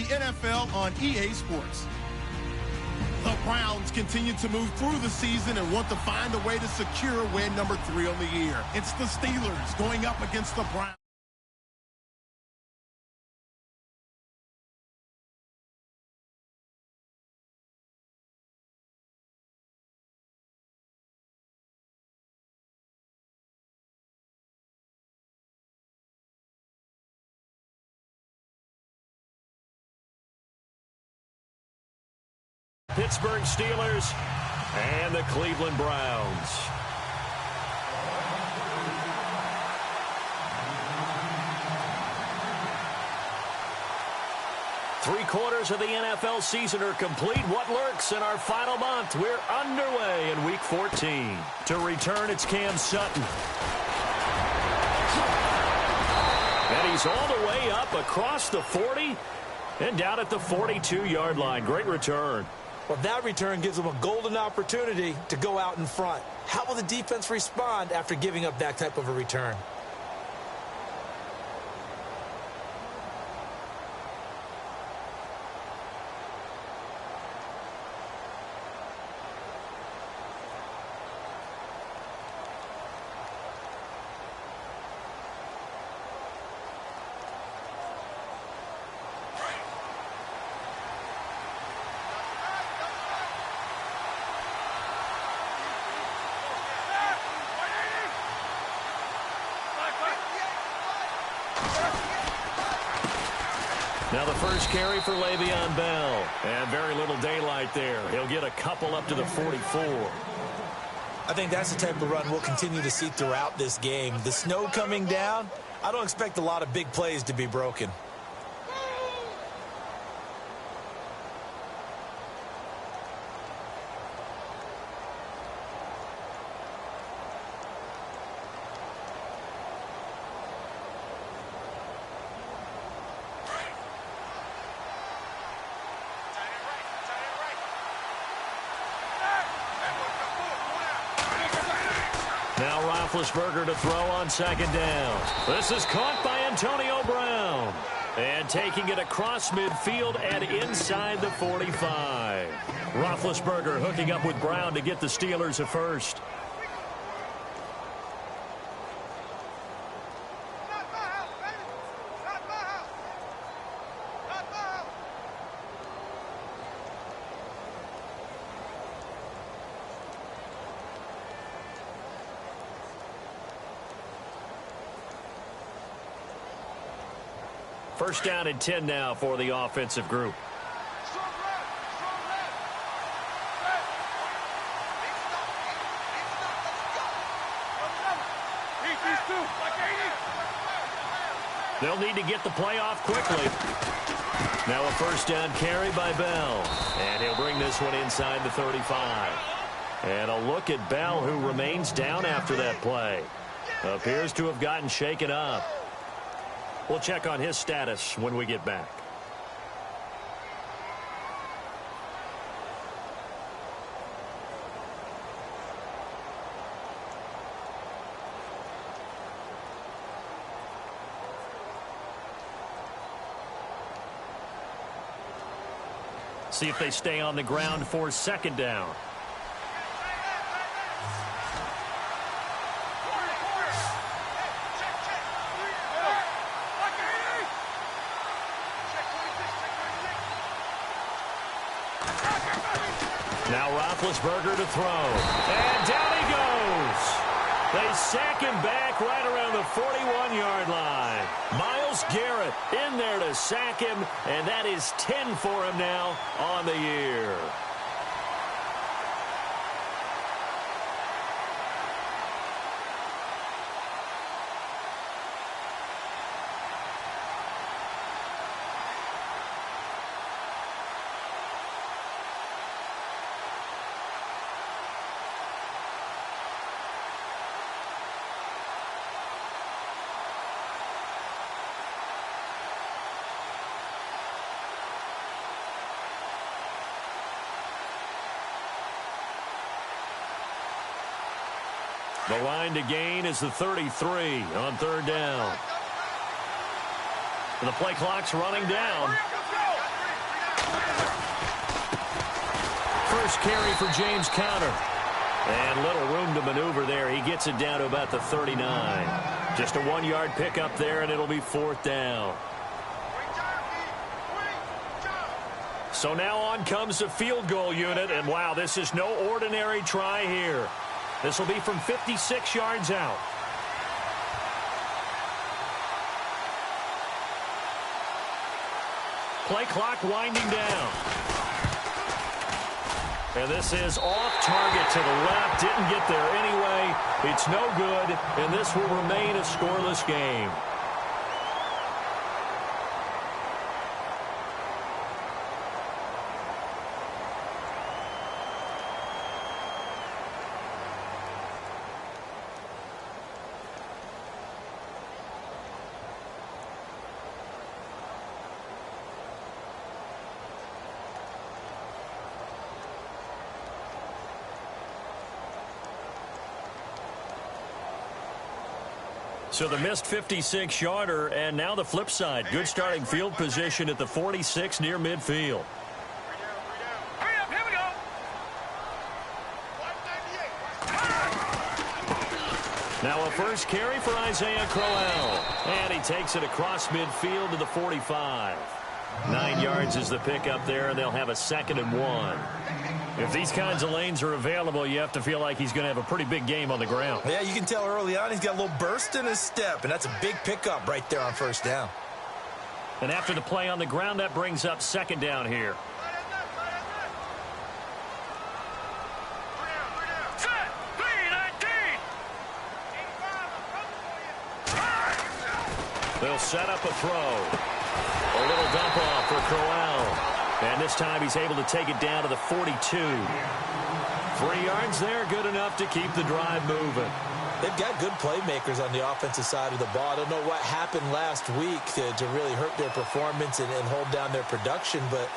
NFL on EA Sports. The Browns continue to move through the season and want to find a way to secure win number 3 on the year. It's the Steelers going up against the Browns. Pittsburgh Steelers and the Cleveland Browns. Three-quarters of the NFL season are complete. What lurks in our final month? We're underway in Week 14. To return, it's Cam Sutton. And he's all the way up across the 40 and down at the 42-yard line. Great return. Well, that return gives them a golden opportunity to go out in front. How will the defense respond after giving up that type of a return? Now the first carry for Le'Veon Bell. And very little daylight there. He'll get a couple up to the 44. I think that's the type of run we'll continue to see throughout this game. The snow coming down, I don't expect a lot of big plays to be broken. Now Roethlisberger to throw on second down. This is caught by Antonio Brown. And taking it across midfield and inside the 45. Roethlisberger hooking up with Brown to get the Steelers a first. First down and 10 now for the offensive group. They'll need to get the play off quickly. Now a first down carry by Bell. And he'll bring this one inside the 35. And a look at Bell, who remains down after that play. Appears to have gotten shaken up. We'll check on his status when we get back. See if they stay on the ground for second down. Now Roethlisberger to throw. And down he goes. They sack him back right around the 41-yard line. Myles Garrett in there to sack him, and that is 10 for him now on the year. The line to gain is the 33 on third down. The play clock's running down. first carry for James Conner. And little room to maneuver there. He gets it down to about the 39. Just a 1-yard pickup there, and it'll be 4th down. So now on comes the field goal unit, and wow, this is no ordinary try here. This will be from 56 yards out. Play clock winding down. And this is off target to the left. Didn't get there anyway. It's no good, and this will remain a scoreless game. So the missed 56-yarder, and now the flip side. Good starting field position at the 46 near midfield. Hurry up, here we go. Now a first carry for Isaiah Crowell. And he takes it across midfield to the 45. 9 yards is the pickup there, and they'll have a 2nd and 1. If these kinds of lanes are available, you have to feel like he's going to have a pretty big game on the ground. Yeah, you can tell early on he's got a little burst in his step, and that's a big pickup right there on 1st down. And after the play on the ground, that brings up 2nd down here. Set, 3-19. They'll set up a throw. A little dump off for Crowell. And this time he's able to take it down to the 42. 3 yards there, good enough to keep the drive moving. They've got good playmakers on the offensive side of the ball. I don't know what happened last week to really hurt their performance and hold down their production, but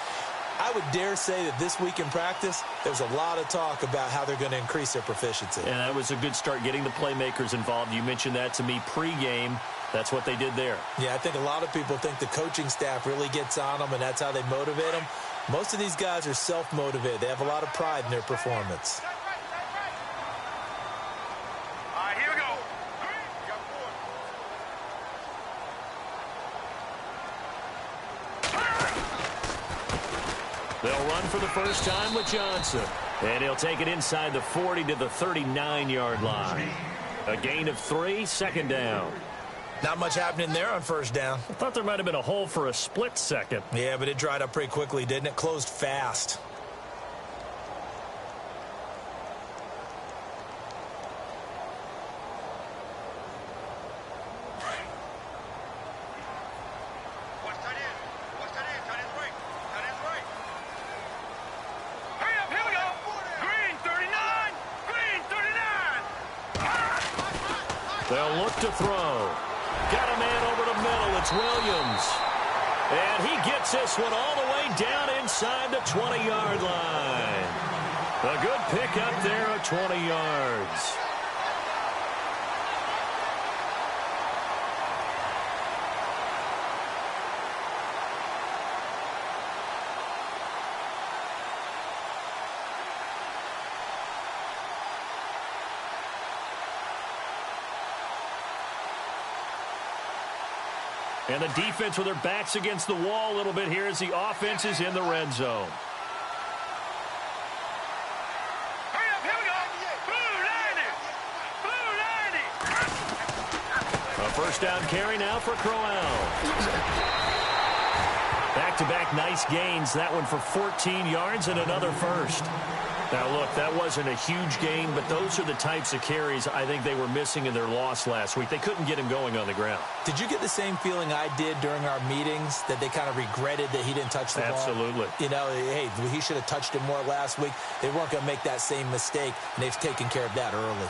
I would dare say that this week in practice, there's a lot of talk about how they're going to increase their proficiency. And that was a good start getting the playmakers involved. You mentioned that to me pregame. That's what they did there. Yeah, I think a lot of people think the coaching staff really gets on them, and that's how they motivate them. Most of these guys are self-motivated. They have a lot of pride in their performance. All right, here we go. They'll run for the first time with Johnson. And he'll take it inside the 40 to the 39-yard line. A gain of 3, 2nd down. Not much happening there on 1st down. I thought there might have been a hole for a split second. Yeah, but it dried up pretty quickly, didn't it? Closed fast. Watch tight end. Watch tight end. Tight end's right. Tight end's right. Hurry up, here we go. Green 39. Green 39. They'll look to throw. Got a man over the middle. It's Williams. And he gets this one all the way down inside the 20-yard line. A good pickup there at 20 yards. And the defense with their backs against the wall a little bit here as the offense is in the red zone. Hurry up, here we go. Blue 90. Blue 90. A first down carry now for Crowell. Back-to-back nice gains. That one for 14 yards and another first. Now, look, that wasn't a huge gain, but those are the types of carries I think they were missing in their loss last week. They couldn't get him going on the ground. Did you get the same feeling I did during our meetings, that they kind of regretted that he didn't touch the ball? Absolutely. You know, hey, he should have touched it more last week. They weren't going to make that same mistake, and they've taken care of that early.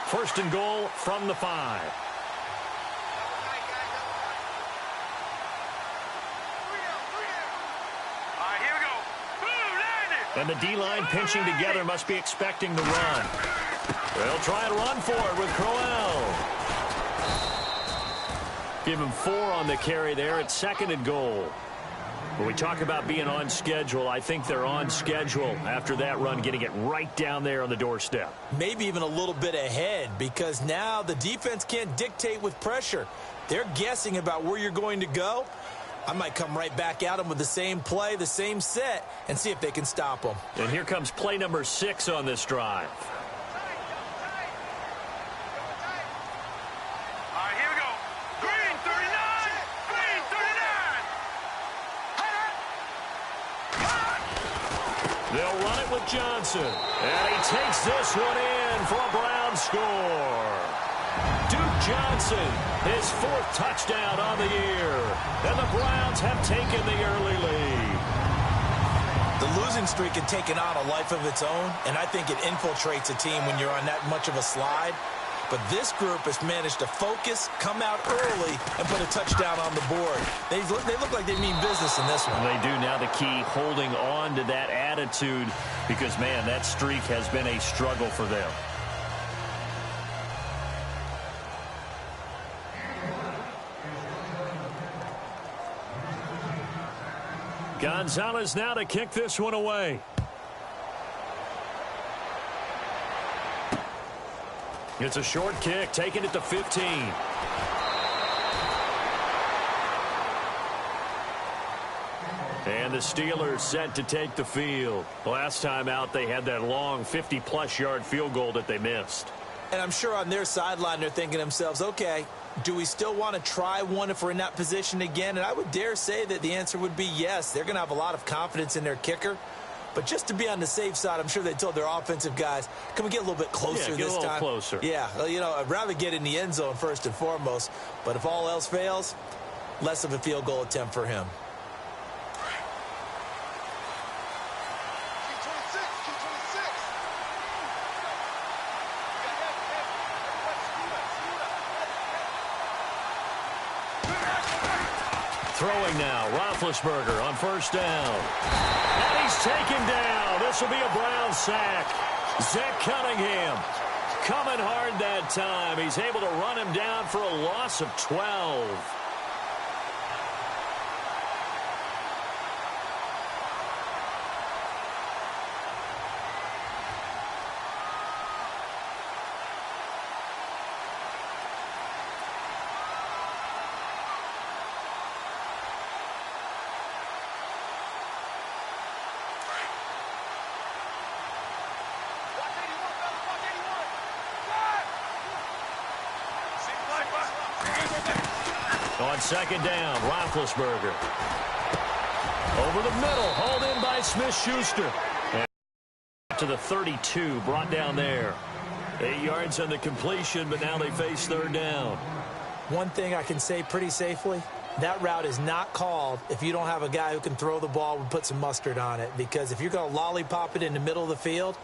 First and goal from the 5. All right, here we go. Blue 90. And the D-line pinching together must be expecting the run. They'll try and run for it with Crowell. Give him 4 on the carry there at 2nd and goal. When we talk about being on schedule, I think they're on schedule after that run, getting it right down there on the doorstep. Maybe even a little bit ahead, because now the defense can't dictate with pressure. They're guessing about where you're going to go. I might come right back at them with the same play, the same set, and see if they can stop them. And here comes play number 6 on this drive. All right, here we go. Green 39. Green 39. They'll run it with Johnson. And he takes this one in for a Brown score. Duke Johnson, his 4th touchdown on the year. And the Browns have taken the early lead. The losing streak had taken on a life of its own, and I think it infiltrates a team when you're on that much of a slide. But this group has managed to focus, come out early, and put a touchdown on the board. They look like they mean business in this one. They do. Now the key, holding on to that attitude, because, man, that streak has been a struggle for them. Gonzalez now to kick this one away. It's a short kick, taking it to 15. And the Steelers set to take the field. Last time out, they had that long 50-plus yard field goal that they missed. And I'm sure on their sideline they're thinking to themselves, okay, do we still want to try one if we're in that position again? And I would dare say that the answer would be yes. They're going to have a lot of confidence in their kicker. But just to be on the safe side, I'm sure they told their offensive guys, can we get a little bit closer this time? Get a little closer. Yeah, well, you know, I'd rather get in the end zone first and foremost. But if all else fails, less of a field goal attempt for him. Throwing now, Roethlisberger on 1st down. And he's taken down. This will be a Brown sack. Zach Cunningham coming hard that time. He's able to run him down for a loss of 12. On 2nd down, Roethlisberger. Over the middle, hauled in by Smith-Schuster. And to the 32, brought down there. 8 yards on the completion, but now they face 3rd down. One thing I can say pretty safely, that route is not called if you don't have a guy who can throw the ball and put some mustard on it. Because if you're going to lollipop it in the middle of the field,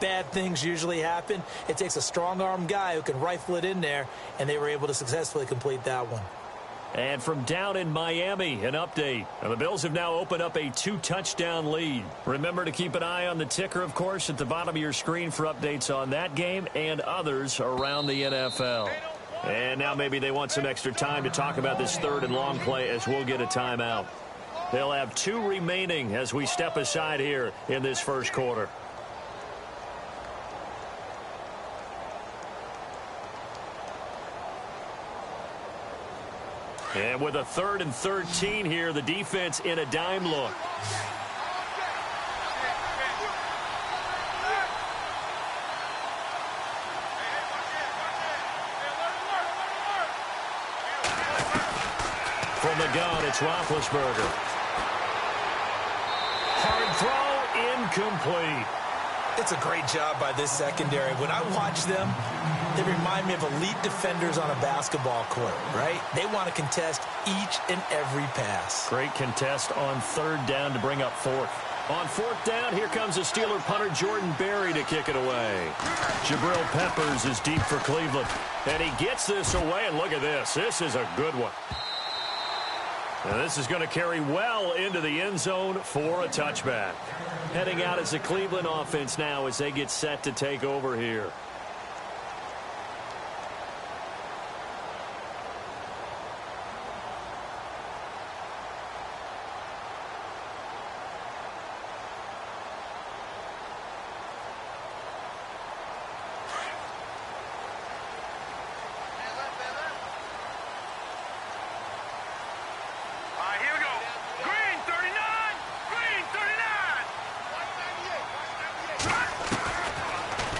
bad things usually happen. It takes a strong-arm guy who can rifle it in there, and they were able to successfully complete that one. And from down in Miami, an update. And the Bills have now opened up a 2-touchdown lead. Remember to keep an eye on the ticker, of course, at the bottom of your screen for updates on that game and others around the NFL. And now maybe they want some extra time to talk about this 3rd and long play as we'll get a timeout. They'll have 2 remaining as we step aside here in this 1st quarter. And with a 3rd and 13 here, the defense in a dime look. From the gun, it's Roethlisberger. Hard throw, incomplete. It's a great job by this secondary. When I watch them, they remind me of elite defenders on a basketball court, right? They want to contest each and every pass. Great contest on 3rd down to bring up 4th. On 4th down, here comes the Steeler punter Jordan Berry to kick it away. Jabril Peppers is deep for Cleveland. And he gets this away, and look at this. This is a good one. And this is going to carry well into the end zone for a touchback. Heading out as the Cleveland offense now as they get set to take over here.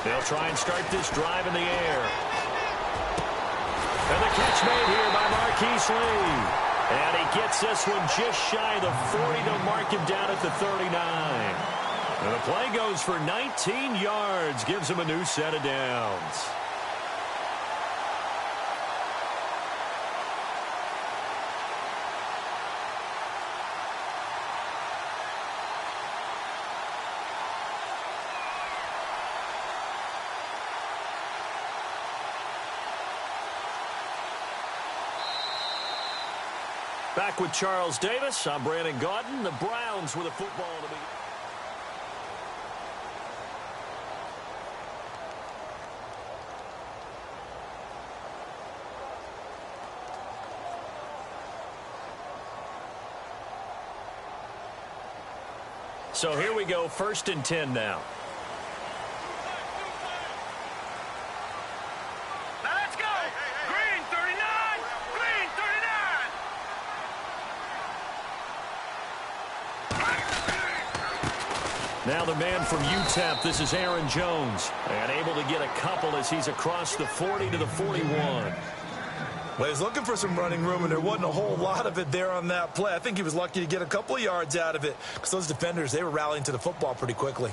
They'll try and start this drive in the air. And the catch made here by Marquise Lee. And he gets this one just shy of the 40 to mark him down at the 39. And the play goes for 19 yards, gives him a new set of downs. Back with Charles Davis. I'm Brandon Gaudin. The Browns with a football to be. So here we go, 1st and 10 now. Now the man from UTEP, this is Aaron Jones, and able to get a couple as he's across the 40 to the 41. Well, he's looking for some running room, and there wasn't a whole lot of it there on that play. I think he was lucky to get a couple of yards out of it because those defenders, they were rallying to the football pretty quickly.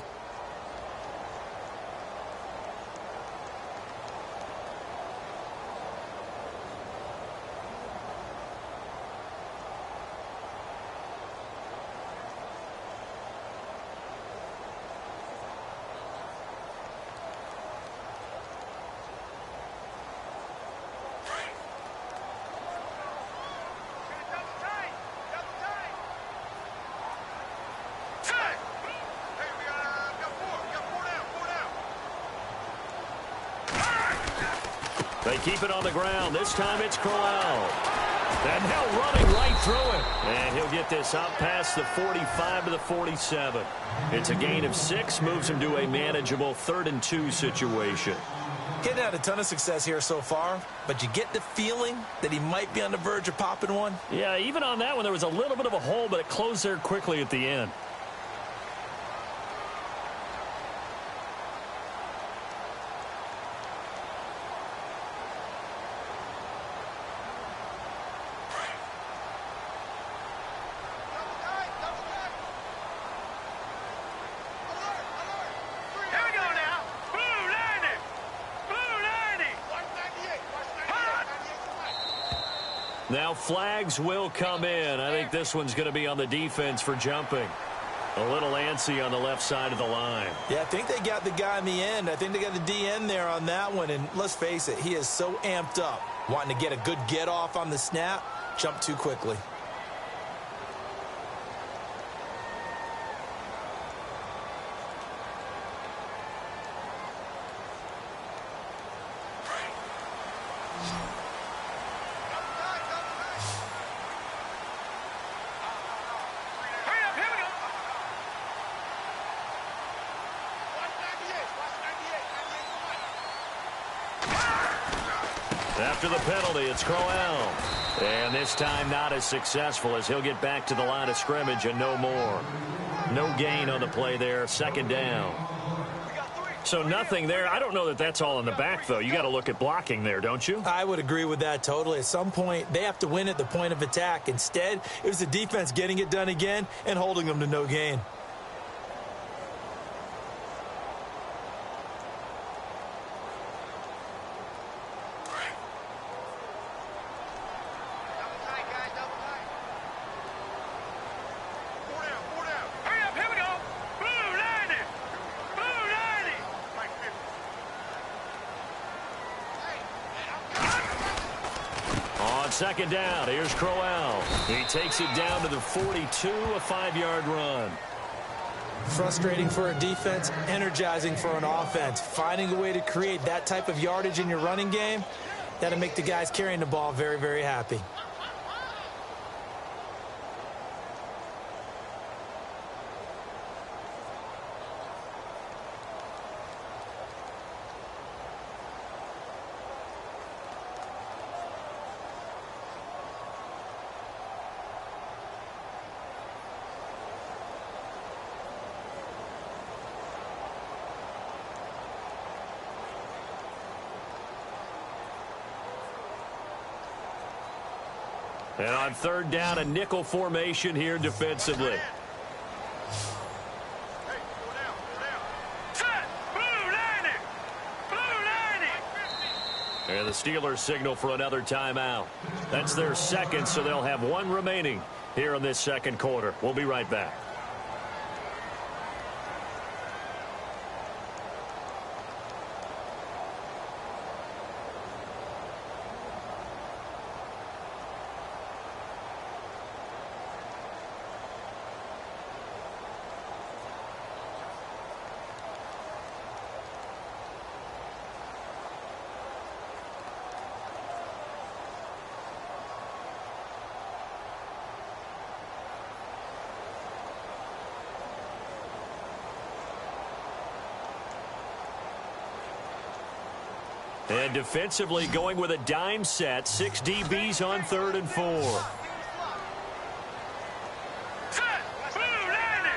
They keep it on the ground. This time it's Crowell. And now running right through it. And he'll get this out past the 45 to the 47. It's a gain of 6, moves him to a manageable 3rd and 2 situation. Getting had a ton of success here so far, but you get the feeling that he might be on the verge of popping one. Yeah, even on that one, there was a little bit of a hole, but it closed there quickly at the end. Now flags will come in. I think this one's going to be on the defense for jumping. A little antsy on the left side of the line. Yeah, I think they got the guy in the end. I think they got the DN there on that one. And let's face it, he is so amped up, wanting to get a good get off on the snap, jump too quickly. After the penalty, it's Crowell. And this time not as successful as he'll get back to the line of scrimmage and no more. No gain on the play there, 2nd down. So nothing there. I don't know that that's all in the back, though. You got to look at blocking there, don't you? I would agree with that totally. At some point, they have to win at the point of attack. Instead, it was the defense getting it done again and holding them to no gain. second down. Here's Crowell. He takes it down to the 42, a 5-yard run. Frustrating for a defense, energizing for an offense. Finding a way to create that type of yardage in your running game, that'll make the guys carrying the ball very, very happy. And on third down, a nickel formation here defensively. Hey, go down, go down. Set! Blue 90! Blue 90! And the Steelers signal for another timeout. That's their second, so they'll have one remaining here in this second quarter. We'll be right back. And defensively going with a dime set. 6 DBs on 3rd and 4. Set! Blue 90!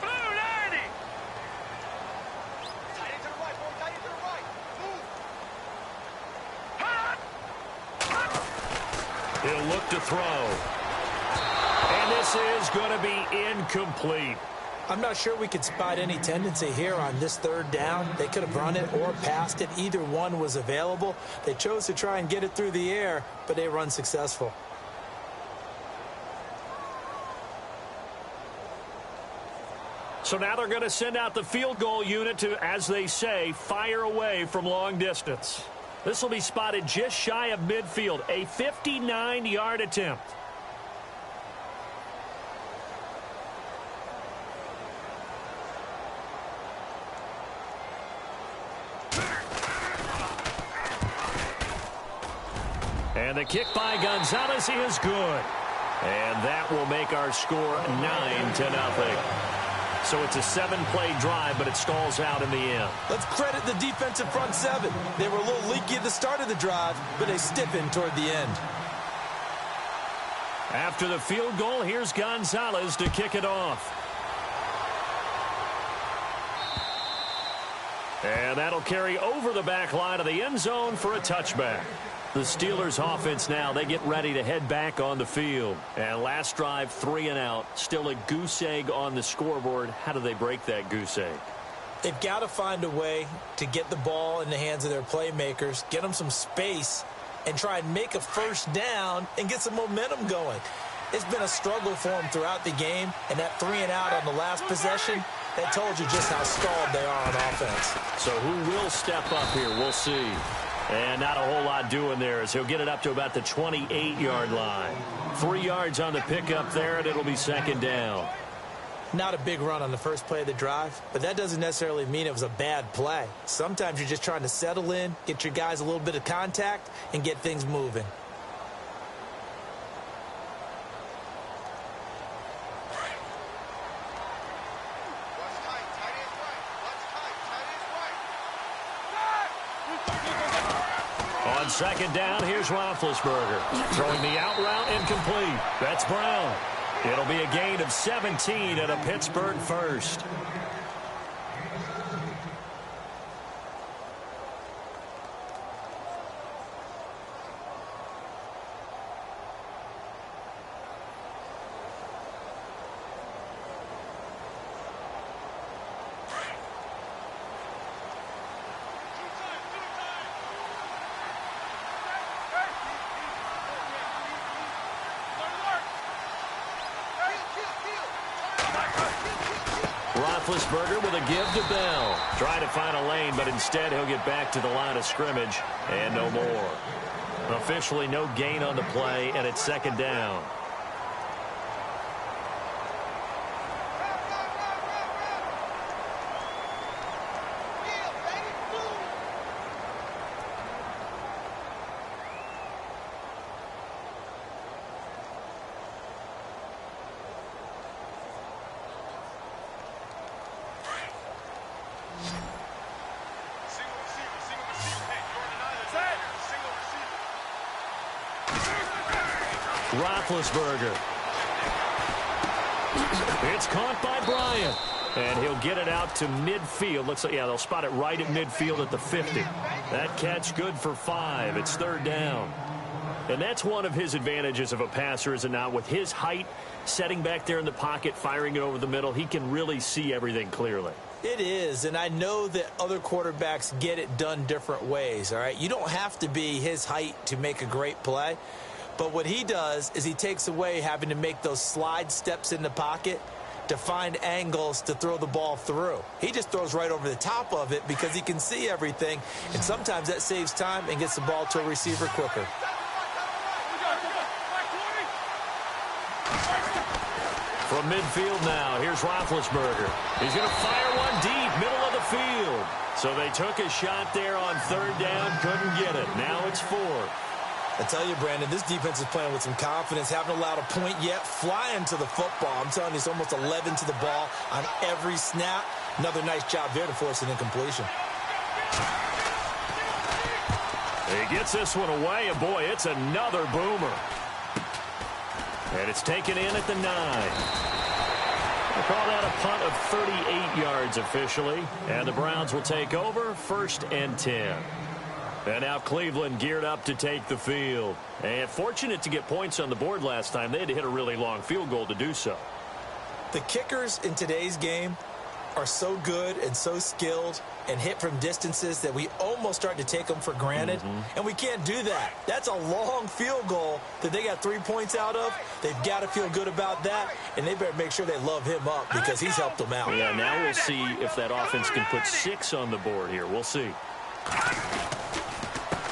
Blue 90! Tight end to the right, boy. Tight end to the right. Move! He'll look to throw. And this is going to be incomplete. I'm not sure we could spot any tendency here on this third down. They could have run it or passed it. Either one was available. They chose to try and get it through the air, but they run successful. So now they're going to send out the field goal unit to, as they say, fire away from long distance. This will be spotted just shy of midfield, a 59-yard attempt. And the kick by Gonzalez is good. And that will make our score 9-0. So it's a 7-play drive, but it stalls out in the end. Let's credit the defensive front seven. They were a little leaky at the start of the drive, but they stiffened toward the end. After the field goal, here's Gonzalez to kick it off. And that'll carry over the back line of the end zone for a touchback. The Steelers offense now, they get ready to head back on the field. And last drive, 3 and out. Still a goose egg on the scoreboard. How do they break that goose egg? They've got to find a way to get the ball in the hands of their playmakers, get them some space, and try and make a first down and get some momentum going. It's been a struggle for them throughout the game, and that 3 and out on the last possession, that told you just how stalled they are on offense. So who will step up here? We'll see. And not a whole lot doing there as he'll get it up to about the 28-yard line. 3 yards on the pickup there, and it'll be second down. Not a big run on the first play of the drive, but that doesn't necessarily mean it was a bad play. Sometimes you're just trying to settle in, get your guys a little bit of contact, and get things moving. On second down, here's Roethlisberger. Throwing the out route incomplete. That's Brown. It'll be a gain of 17 and a Pittsburgh first. Roethlisberger with a give to Bell. Trying to find a lane, but instead he'll get back to the line of scrimmage and no more. Officially no gain on the play, and it's second down. Roethlisberger. It's caught by Bryant. And he'll get it out to midfield. Looks like, yeah, they'll spot it right at midfield at the 50. That catch good for 5. It's third down. And that's one of his advantages of a passer, is it not? With his height, setting back there in the pocket, firing it over the middle, he can really see everything clearly. It is, and I know that other quarterbacks get it done different ways, all right? You don't have to be his height to make a great play. But what he does is he takes away having to make those slide steps in the pocket to find angles to throw the ball through. He just throws right over the top of it because he can see everything, and sometimes that saves time and gets the ball to a receiver quicker. From midfield now, here's Roethlisberger. He's going to fire one deep, middle of the field. So they took a shot there on third down, couldn't get it. Now it's 4. I tell you, Brandon, this defense is playing with some confidence, haven't allowed a point yet, flying to the football. I'm telling you, it's almost 11 to the ball on every snap. Another nice job there to force an incompletion. He gets this one away, and boy, it's another boomer. And it's taken in at the 9. They call that a punt of 38 yards officially. And the Browns will take over, 1st and 10. And now Cleveland geared up to take the field. And fortunate to get points on the board last time. They had to hit a really long field goal to do so. The kickers in today's game are so good and so skilled and hit from distances that we almost start to take them for granted. And we can't do that. That's a long field goal that they got 3 points out of. They've got to feel good about that, and they better make sure they love him up because he's helped them out. Yeah, now we'll see if that offense can put 6 on the board here. We'll see.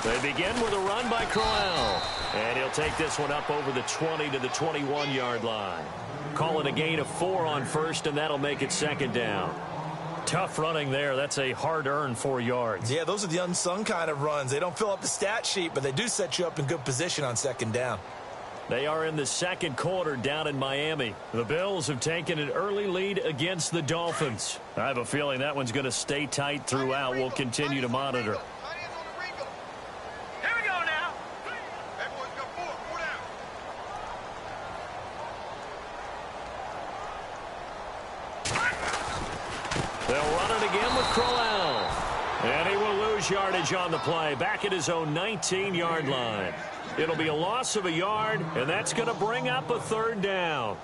They begin with a run by Crowell, and he'll take this one up over the 20 to the 21-yard line. Call it a gain of 4 on first, and that'll make it second down. Tough running there. That's a hard-earned 4 yards. Yeah, those are the unsung kind of runs. They don't fill up the stat sheet, but they do set you up in good position on second down. They are in the second quarter down in Miami. The Bills have taken an early lead against the Dolphins. I have a feeling that one's going to stay tight throughout. We'll continue to monitor. They'll run it again with Crowell. And he will lose yardage on the play, back at his own 19-yard line. It'll be a loss of a yard, and that's going to bring up a third down.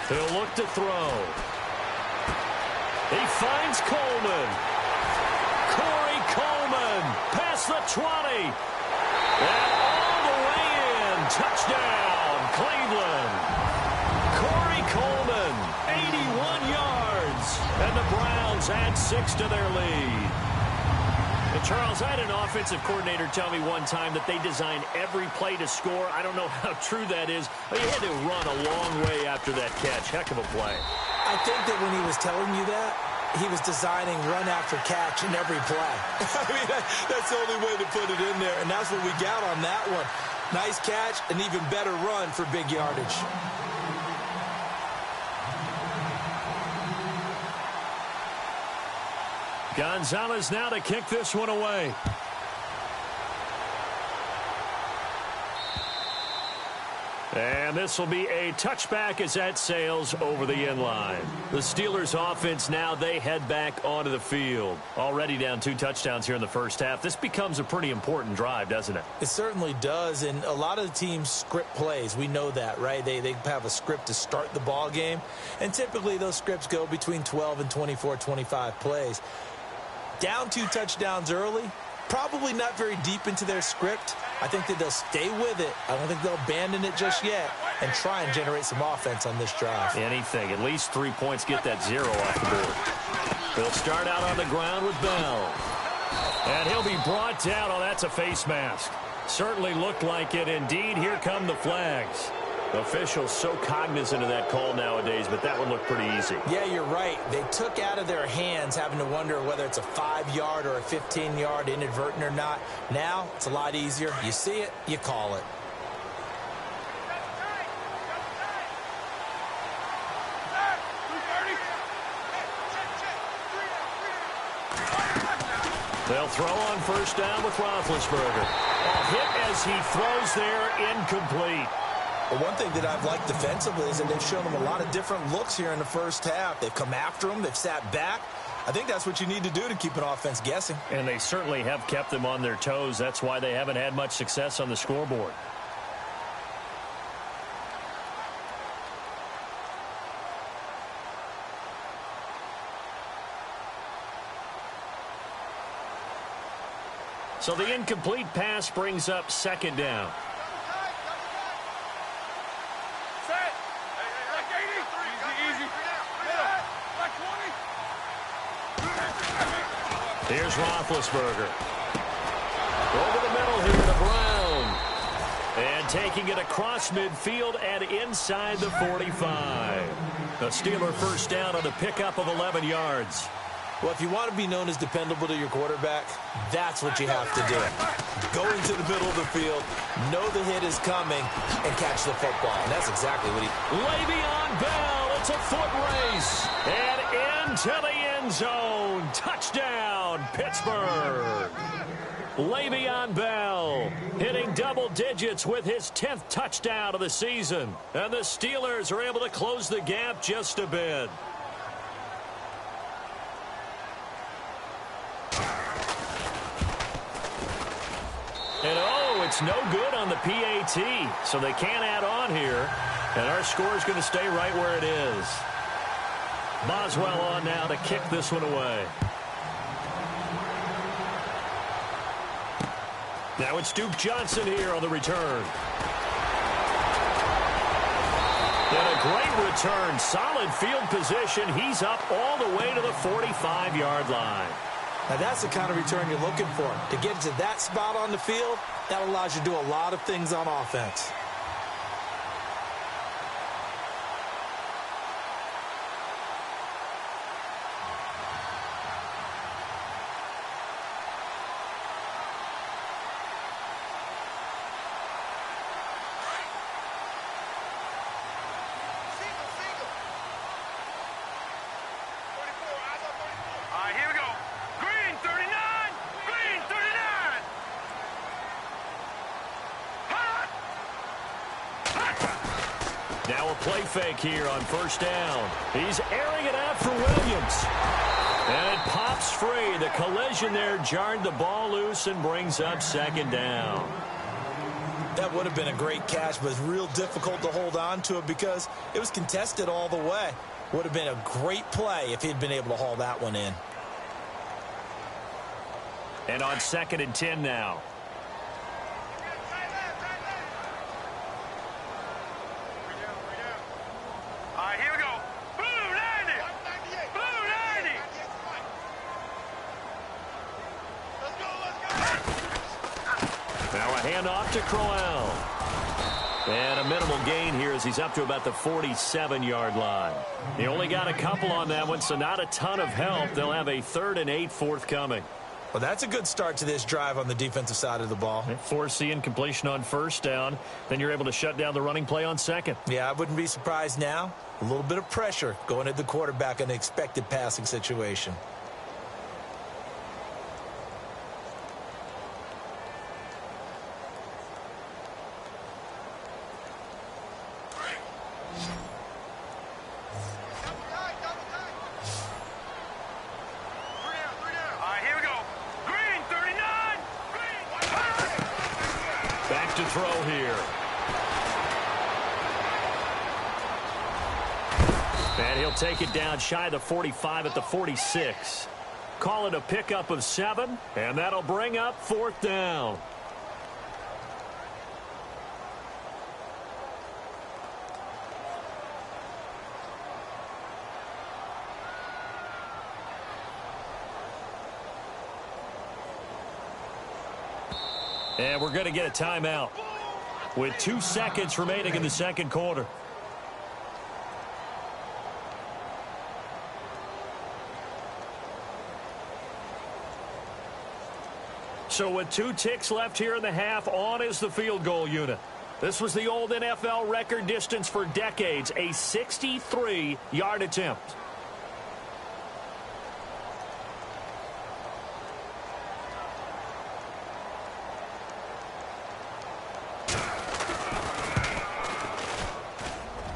He'll look to throw. He finds Coleman. Corey Coleman past the 20. And all the way in. Touchdown, Cleveland. Corey Coleman, 81 yards. And the Browns add 6 to their lead. And Charles, I had an offensive coordinator tell me one time that they design every play to score. I don't know how true that is, but he had to run a long way after that catch. Heck of a play. I think that when he was telling you that, he was designing run after catch in every play. I mean, that's the only way to put it in there, and that's what we got on that one. Nice catch, an even better run for big yardage. Gonzalez now to kick this one away. And this will be a touchback as that sails over the end line. The Steelers offense now, they head back onto the field. Already down 2 touchdowns here in the first half. This becomes a pretty important drive, doesn't it? It certainly does, and a lot of the teams script plays. We know that, right? They have a script to start the ball game, and typically those scripts go between 12 and 24, 25 plays. Down 2 touchdowns early, probably not very deep into their script. I think that they'll stay with it. I don't think they'll abandon it just yet and try and generate some offense on this drive. Anything. At least 3 points, get that 0 off the board. They'll start out on the ground with Bell. And he'll be brought down. Oh, that's a face mask. Certainly looked like it. Indeed, here come the flags. Officials so cognizant of that call nowadays, but that one looked pretty easy. Yeah, you're right. They took out of their hands having to wonder whether it's a 5-yard or a 15-yard inadvertent or not. Now, it's a lot easier. You see it, you call it. They'll throw on first down with Roethlisberger. A hit as he throws there, incomplete. Well, one thing that I've liked defensively is that they've shown them a lot of different looks here in the first half. They've come after them. They've sat back. I think that's what you need to do to keep an offense guessing. And they certainly have kept them on their toes. That's why they haven't had much success on the scoreboard. So the incomplete pass brings up second down. Here's Roethlisberger. Over the middle here to Brown. And taking it across midfield and inside the 45. A Steeler first down on a pickup of 11 yards. Well, if you want to be known as dependable to your quarterback, that's what you have to do. Go into the middle of the field, know the hit is coming, and catch the football. And that's exactly what he... Le'Veon Bell, it's a foot race. And into the end zone. Touchdown, Pittsburgh. Le'Veon Bell hitting double digits with his 10th touchdown of the season. And the Steelers are able to close the gap just a bit. And oh, it's no good on the PAT, so they can't add on here. And our score is going to stay right where it is. Boswell on now to kick this one away. Now it's Duke Johnson here on the return. And a great return. Solid field position. He's up all the way to the 45-yard line. Now, that's the kind of return you're looking for. To get to that spot on the field, that allows you to do a lot of things on offense. Now a play fake here on first down. He's airing it out for Williams. And it pops free. The collision there jarred the ball loose and brings up second down. That would have been a great catch, but it's real difficult to hold on to it because it was contested all the way. Would have been a great play if he'd been able to haul that one in. And on 2nd and 10 now. Handoff to Crowell. And a minimal gain here as he's up to about the 47-yard line. He only got a couple on that one, so not a ton of help. They'll have a 3rd and 8 forthcoming. Well, that's a good start to this drive on the defensive side of the ball. Force the incompletion on first down. Then you're able to shut down the running play on second. Yeah, I wouldn't be surprised now. A little bit of pressure going at the quarterback in an expected passing situation. And he'll take it down shy of the 45 at the 46. Call it a pickup of 7, and that'll bring up 4th down. And we're going to get a timeout with 2 seconds remaining in the second quarter. So with 2 ticks left here in the half, on is the field goal unit. This was the old NFL record distance for decades, a 63-yard attempt.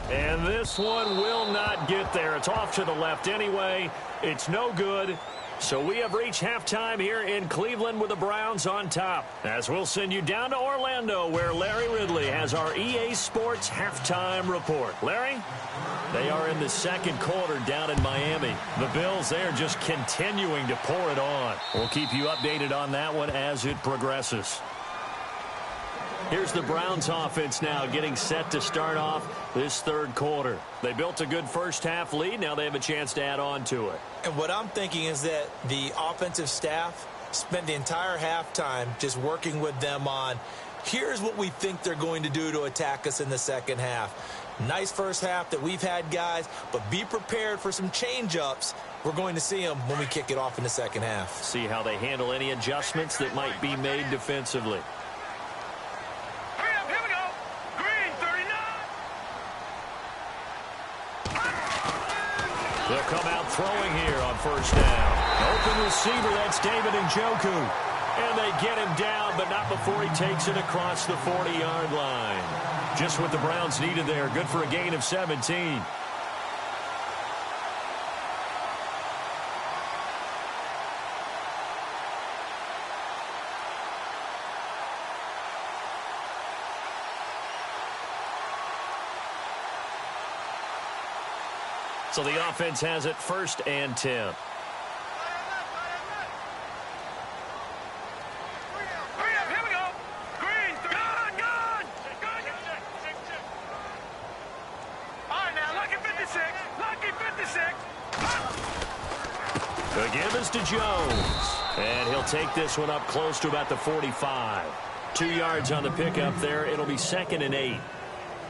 And this one will not get there. It's off to the left anyway. It's no good. So we have reached halftime here in Cleveland with the Browns on top. As we'll send you down to Orlando, where Larry Ridley has our EA Sports halftime report. Larry? They are in the second quarter down in Miami. The Bills, they are just continuing to pour it on. We'll keep you updated on that one as it progresses. Here's the Browns offense now getting set to start off this third quarter. They built a good first half lead. Now they have a chance to add on to it. And what I'm thinking is that the offensive staff spent the entire halftime just working with them on, here's what we think they're going to do to attack us in the second half. Nice first half that we've had, guys, but be prepared for some change-ups. We're going to see them when we kick it off in the second half. See how they handle any adjustments that might be made defensively. They'll come out throwing here on first down. Open receiver, that's David Njoku. And they get him down, but not before he takes it across the 40-yard line. Just what the Browns needed there. Good for a gain of 17. So the offense has it 1st and 10. The give is to Jones. And he'll take this one up close to about the 45. 2 yards on the pickup there. It'll be 2nd and 8.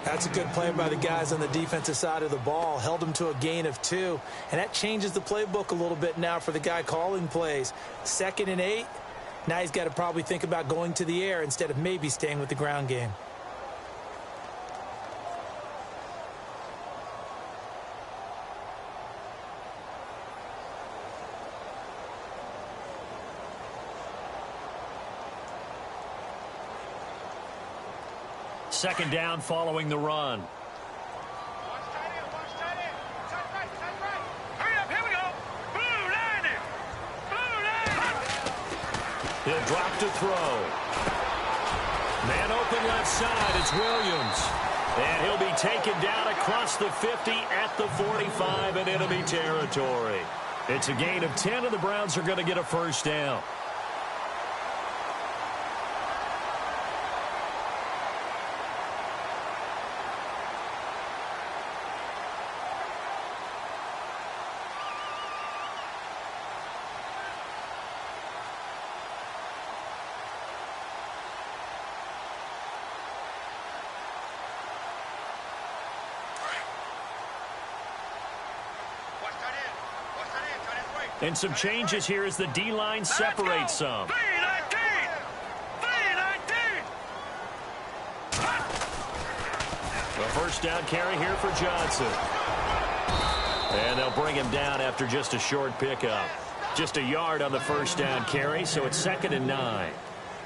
That's a good play by the guys on the defensive side of the ball. Held them to a gain of 2. And that changes the playbook a little bit now for the guy calling plays. 2nd and 8. Now he's got to probably think about going to the air instead of maybe staying with the ground game. Second down following the run. He'll drop to throw. Man open left side. It's Williams. And he'll be taken down across the 50 at the 45 in enemy territory. It's a gain of 10, and the Browns are going to get a first down. And some changes here as the D-line separates some. The first down carry here for Johnson. And they'll bring him down after just a short pickup. Just a yard on the first down carry, so it's 2nd and 9.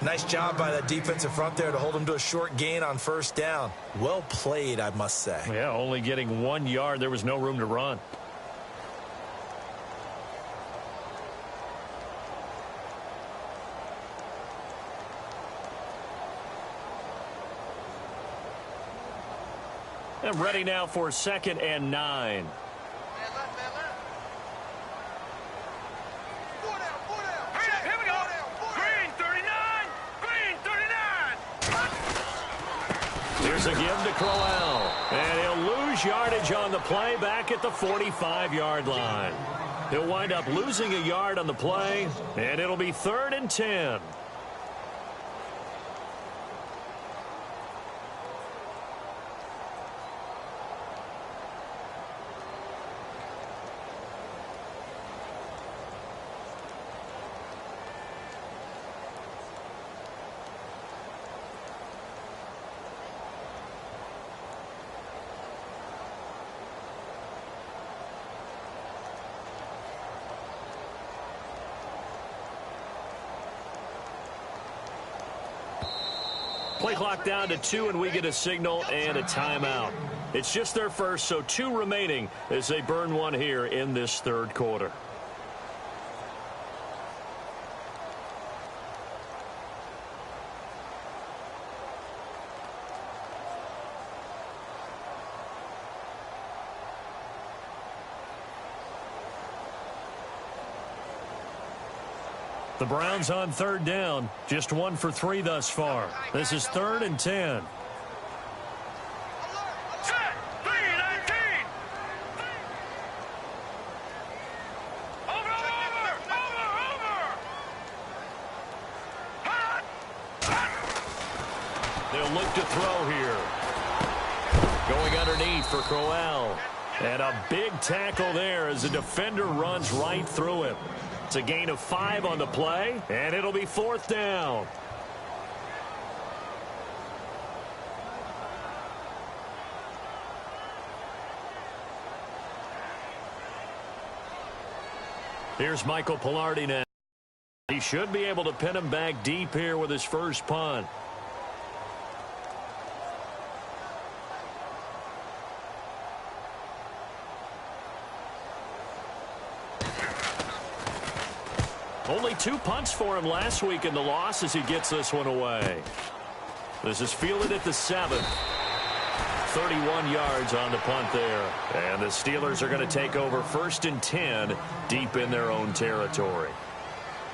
Nice job by that defensive front there to hold him to a short gain on first down. Well played, I must say. Yeah, only getting 1 yard. There was no room to run. And ready now for 2nd and 9. Crowell. And he'll lose yardage on the play back at the 45-yard line. He'll wind up losing a yard on the play, and it'll be 3rd and 10. Play clock down to 2, and we get a signal and a timeout. It's just their first, so 2 remaining as they burn one here in this 3rd quarter. The Browns on 3rd down. Just 1 for 3 thus far. This is 3rd and 10. They'll look to throw here. Going underneath for Crowell. And a big tackle there as the defender runs right through him. It's a gain of 5 on the play, and it'll be 4th down. Here's Michael Pilardi now. He should be able to pin him back deep here with his first punt. Only 2 punts for him last week in the loss as he gets this one away. This is fielded at the 7. 31 yards on the punt there. And the Steelers are going to take over 1st and 10 deep in their own territory.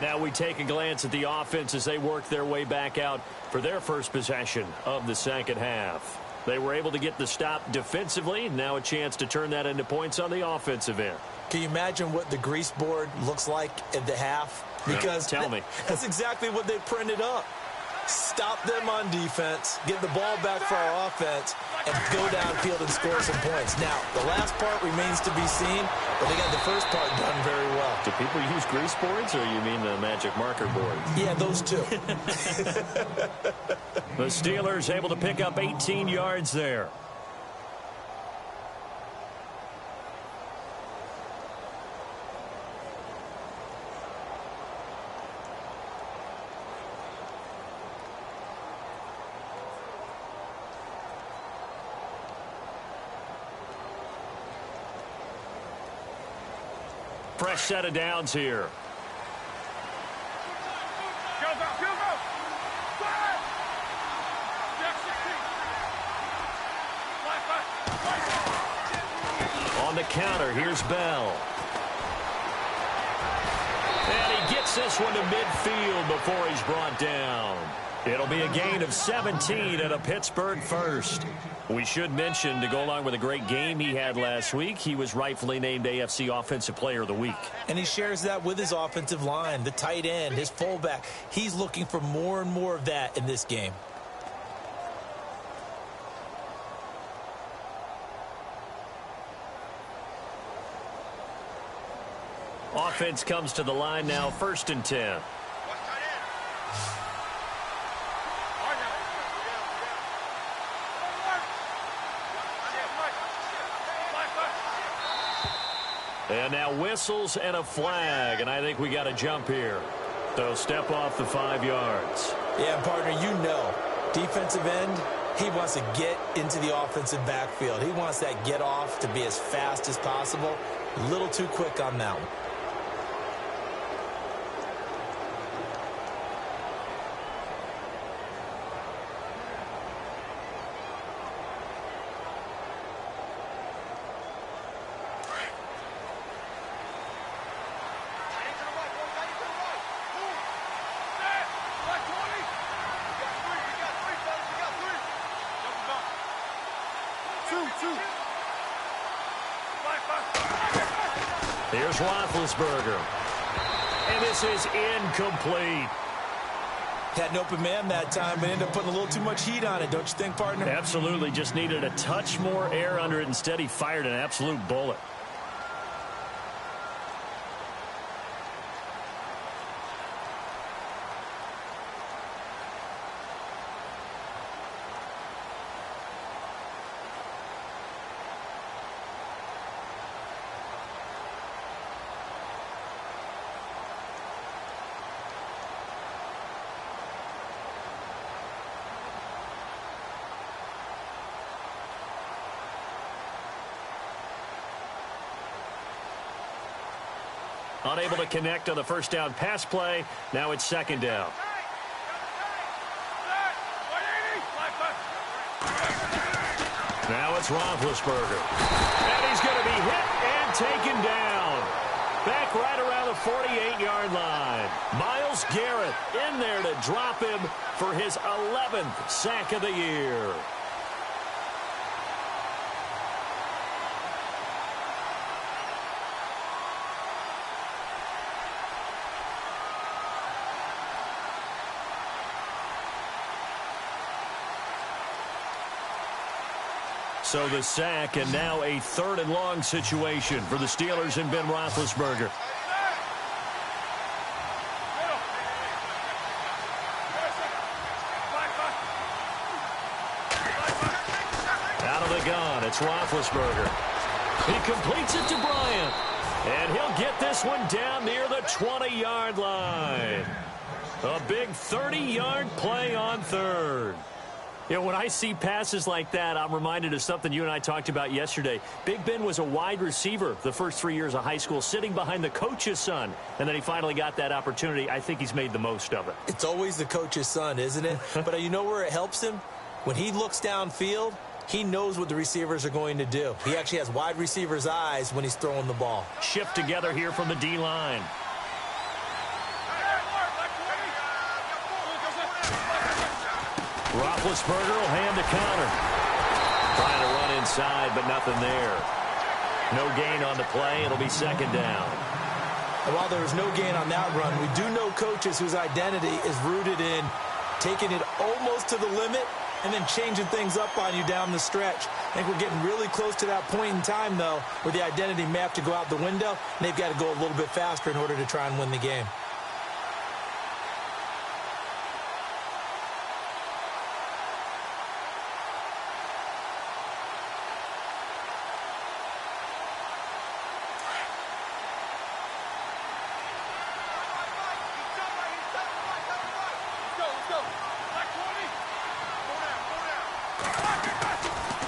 Now we take a glance at the offense as they work their way back out for their first possession of the 2nd half. They were able to get the stop defensively. Now a chance to turn that into points on the offensive end. Can you imagine what the grease board looks like at the half? Because tell me. That's exactly what they printed up. Stop them on defense, get the ball back for our offense, and go downfield and score some points. Now, the last part remains to be seen, but they got the first part done very well. Do people use grease boards, or you mean the magic marker board? Yeah, those two. The Steelers able to pick up 18 yards there. Fresh set of downs here. On the counter, here's Bell. And he gets this one to midfield before he's brought down. It'll be a gain of 17 and a Pittsburgh first. We should mention, to go along with a great game he had last week, he was rightfully named AFC Offensive Player of the Week. And he shares that with his offensive line, the tight end, his fullback. He's looking for more and more of that in this game. Offense comes to the line now, 1st and 10. And now whistles and a flag, and I think we got a jump here. So step off the 5 yards. Yeah, partner, you know, defensive end, he wants to get into the offensive backfield. He wants that get off to be as fast as possible. A little too quick on that one. Here's Roethlisberger. And this is incomplete. Had an open man that time, but ended up putting a little too much heat on it, don't you think, partner? Absolutely. Just needed a touch more air under it. Instead, he fired an absolute bullet. Unable to connect on the first down pass play. Now it's second down. Now it's Roethlisberger. And he's going to be hit and taken down. Back right around the 48-yard line. Myles Garrett in there to drop him for his 11th sack of the year. So the sack, and now a 3rd and long situation for the Steelers and Ben Roethlisberger. Out of the gun, it's Roethlisberger. He completes it to Bryant. And he'll get this one down near the 20-yard line. A big 30-yard play on 3rd. You know, when I see passes like that, I'm reminded of something you and I talked about yesterday. Big Ben was a wide receiver the first 3 years of high school, sitting behind the coach's son. And then he finally got that opportunity. I think he's made the most of it. It's always the coach's son, isn't it? But you know where it helps him? When he looks downfield, he knows what the receivers are going to do. He actually has wide receivers' eyes when he's throwing the ball. Shift together here from the D-line. Roethlisberger will hand the counter. Trying to run inside, but nothing there. No gain on the play. It'll be second down. And while there was no gain on that run, we do know coaches whose identity is rooted in taking it almost to the limit and then changing things up on you down the stretch. I think we're getting really close to that point in time, though, where the identity may have to go out the window, and they've got to go a little bit faster in order to try and win the game.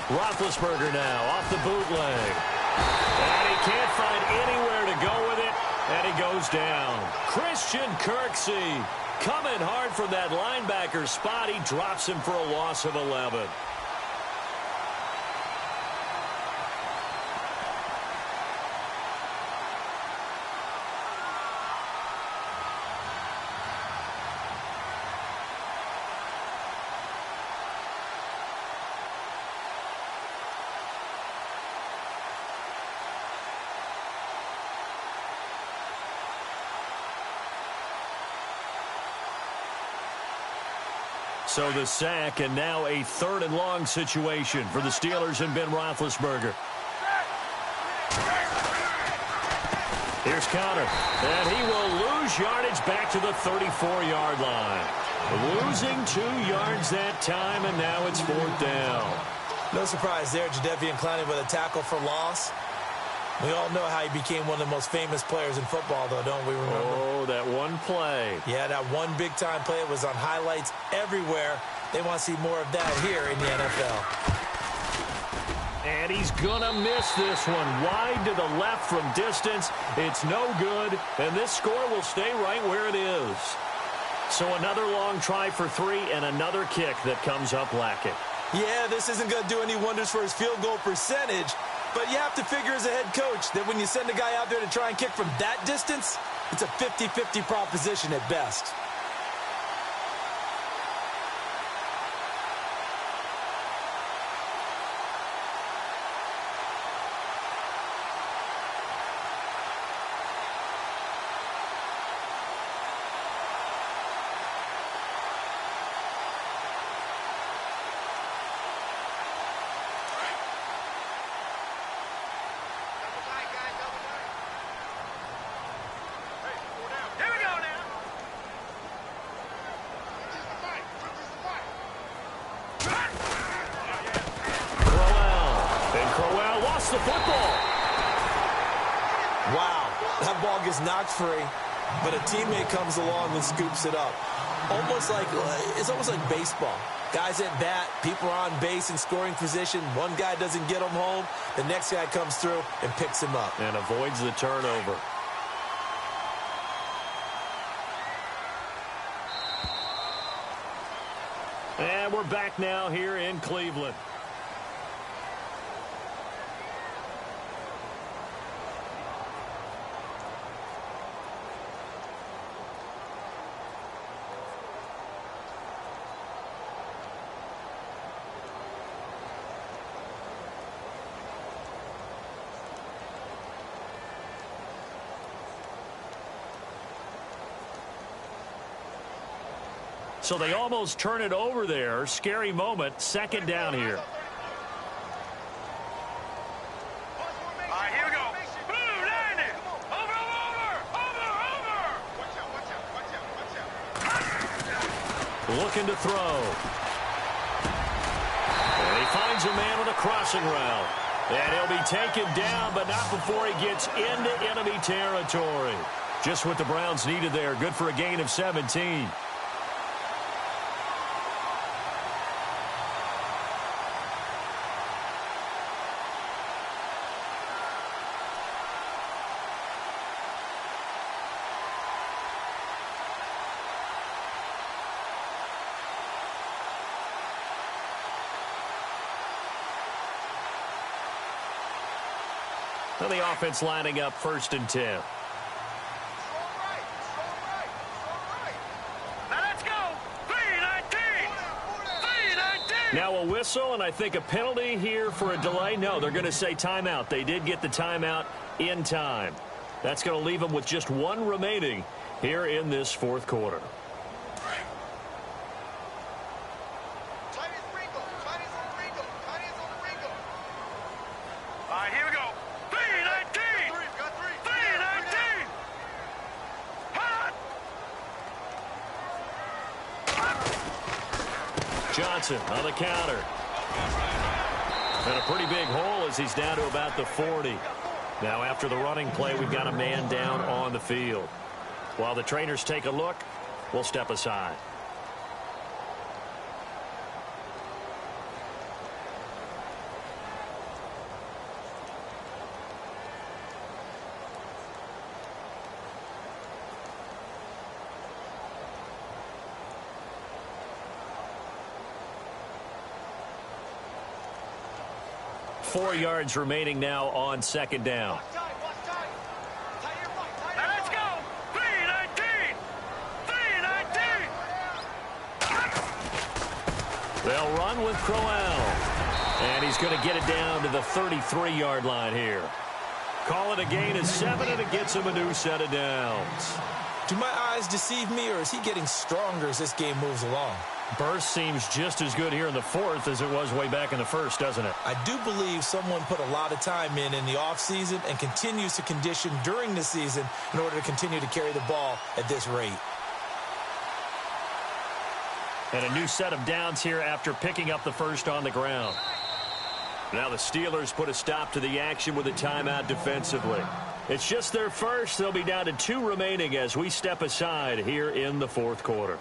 Roethlisberger now off the bootleg. And he can't find anywhere to go with it, and he goes down. Christian Kirksey coming hard from that linebacker spot. He drops him for a loss of 11. So the sack, and now a 3rd and long situation for the Steelers and Ben Roethlisberger. Here's counter, and he will lose yardage back to the 34-yard line. Losing 2 yards that time, and now it's 4th down. No surprise there, Jadeveon Clowney with a tackle for loss. We all know how he became one of the most famous players in football, though, don't we remember? Oh, that one play. Yeah, that one big-time play. It was on highlights everywhere. They want to see more of that here in the NFL. And he's going to miss this one. Wide to the left from distance. It's no good, and this score will stay right where it is. So another long try for 3 and another kick that comes up lacking. Yeah, this isn't going to do any wonders for his field goal percentage, but you have to figure as a head coach that when you send a guy out there to try and kick from that distance, it's a 50-50 proposition at best. Wow, that ball gets knocked free, but a teammate comes along and scoops it up. It's almost like baseball. Guys at bat, people are on base in scoring position. One guy doesn't get him home. The next guy comes through and picks him up. And avoids the turnover. And we're back now here in Cleveland. So they almost turn it over there. Scary moment. Second down here. All right, here we go. Boom, landed. Over. Watch out. Looking to throw. And he finds a man on a crossing route. And he'll be taken down, but not before he gets into enemy territory. Just what the Browns needed there. Good for a gain of 17. And the offense lining up 1st and 10. Now let's go. 3-19. Now a whistle, and I think a penalty here for a delay. No, they're going to say timeout. They did get the timeout in time. That's going to leave them with just one remaining here in this 4th quarter. All right, here we go. 3-19. 3-19. Johnson on the counter. And a pretty big hole as he's down to about the 40. Now after the running play, we've got a man down on the field. While the trainers take a look, we'll step aside. Four yards remaining now on 2nd down. Now let's go. 3-19. 3-19. They'll run with Crowell. And he's going to get it down to the 33-yard line here. Call it a gain of 7, and it gets him a new set of downs. Do my eyes deceive me, or is he getting stronger as this game moves along? Burst seems just as good here in the 4th as it was way back in the 1st, doesn't it? I do believe someone put a lot of time in the offseason and continues to condition during the season in order to continue to carry the ball at this rate. And a new set of downs here after picking up the 1st on the ground. Now the Steelers put a stop to the action with a timeout defensively. It's just their 1st. They'll be down to 2 remaining as we step aside here in the 4th quarter.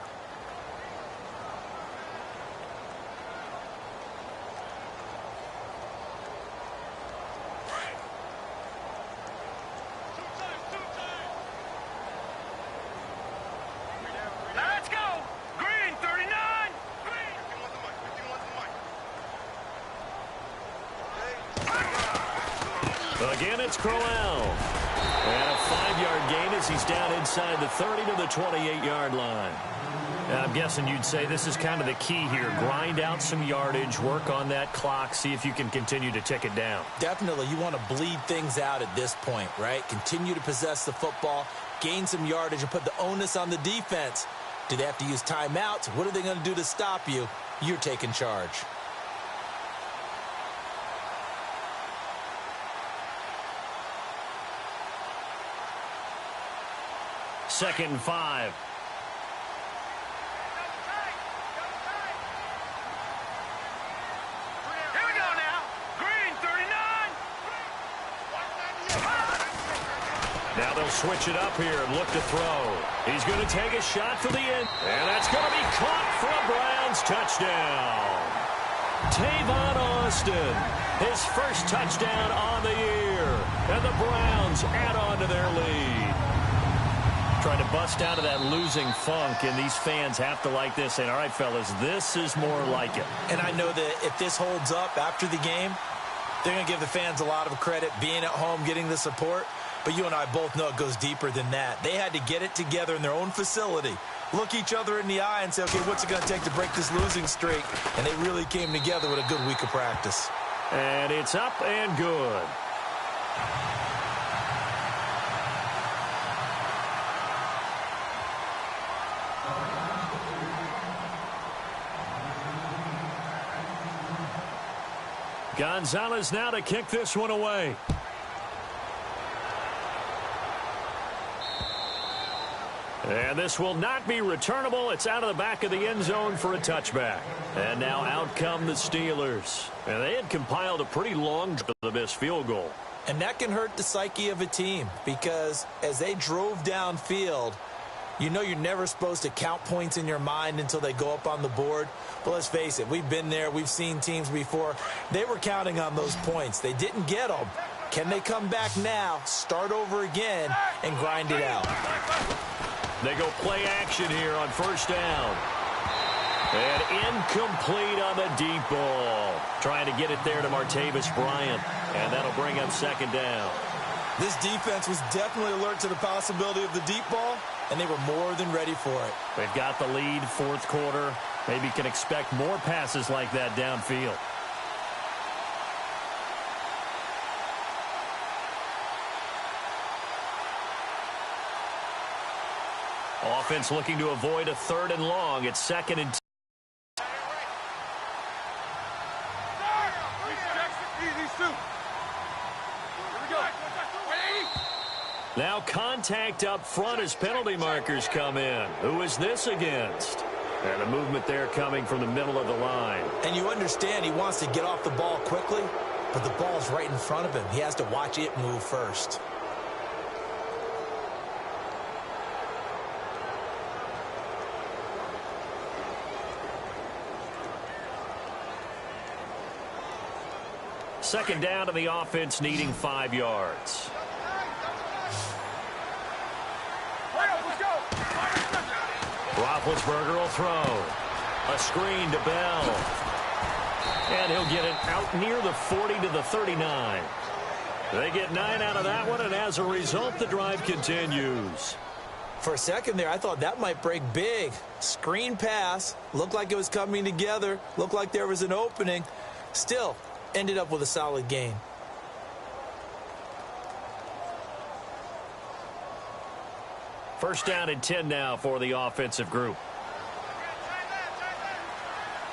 Now let's go. Green, 39. Again, it's Crowell. And a 5-yard gain as he's down inside the 30 to the 28-yard line. And I'm guessing you'd say this is kind of the key here. Grind out some yardage, work on that clock, see if you can continue to tick it down. Definitely, you want to bleed things out at this point, right? Continue to possess the football, gain some yardage, and put the onus on the defense. Do they have to use timeouts? What are they going to do to stop you? You're taking charge. Second and 5. Here we go now. Green, 39. Now they'll switch it up here and look to throw. He's going to take a shot to the end. And that's going to be caught for a Browns touchdown. Tavon Austin, his first touchdown on the year. And the Browns add on to their lead. Trying to bust out of that losing funk, and these fans have to like this. And all right, fellas, this is more like it. And I know that if this holds up after the game, they're going to give the fans a lot of credit, being at home, getting the support. But you and I both know it goes deeper than that. They had to get it together in their own facility, look each other in the eye and say, okay, what's it going to take to break this losing streak? And they really came together with a good week of practice. And it's up and good. Gonzalez now to kick this one away. And this will not be returnable. It's out of the back of the end zone for a touchback. And now out come the Steelers. And they had compiled a pretty long drive to the missed field goal. And that can hurt the psyche of a team because as they drove downfield, you know you're never supposed to count points in your mind until they go up on the board. But let's face it, we've been there. We've seen teams before. They were counting on those points. They didn't get them. Can they come back now, start over again, and grind it out? They go play action here on first down. And incomplete on the deep ball. Trying to get it there to Martavis Bryant. And that'll bring up second down. This defense was definitely alert to the possibility of the deep ball, and they were more than ready for it. They've got the lead, fourth quarter. Maybe can expect more passes like that downfield. Offense looking to avoid a third and long. It's second and 10. Now contact up front as penalty markers come in. Who is this against? And a movement there coming from the middle of the line. And you understand he wants to get off the ball quickly, but the ball's right in front of him. He has to watch it move first. Second down to the offense, needing 5 yards. Roethlisberger will throw. A screen to Bell. And he'll get it out near the 40 to the 39. They get 9 out of that one, and as a result, the drive continues. For a second there, I thought that might break big. Screen pass. Looked like it was coming together. Looked like there was an opening. Still, ended up with a solid game. First down and 10 now for the offensive group.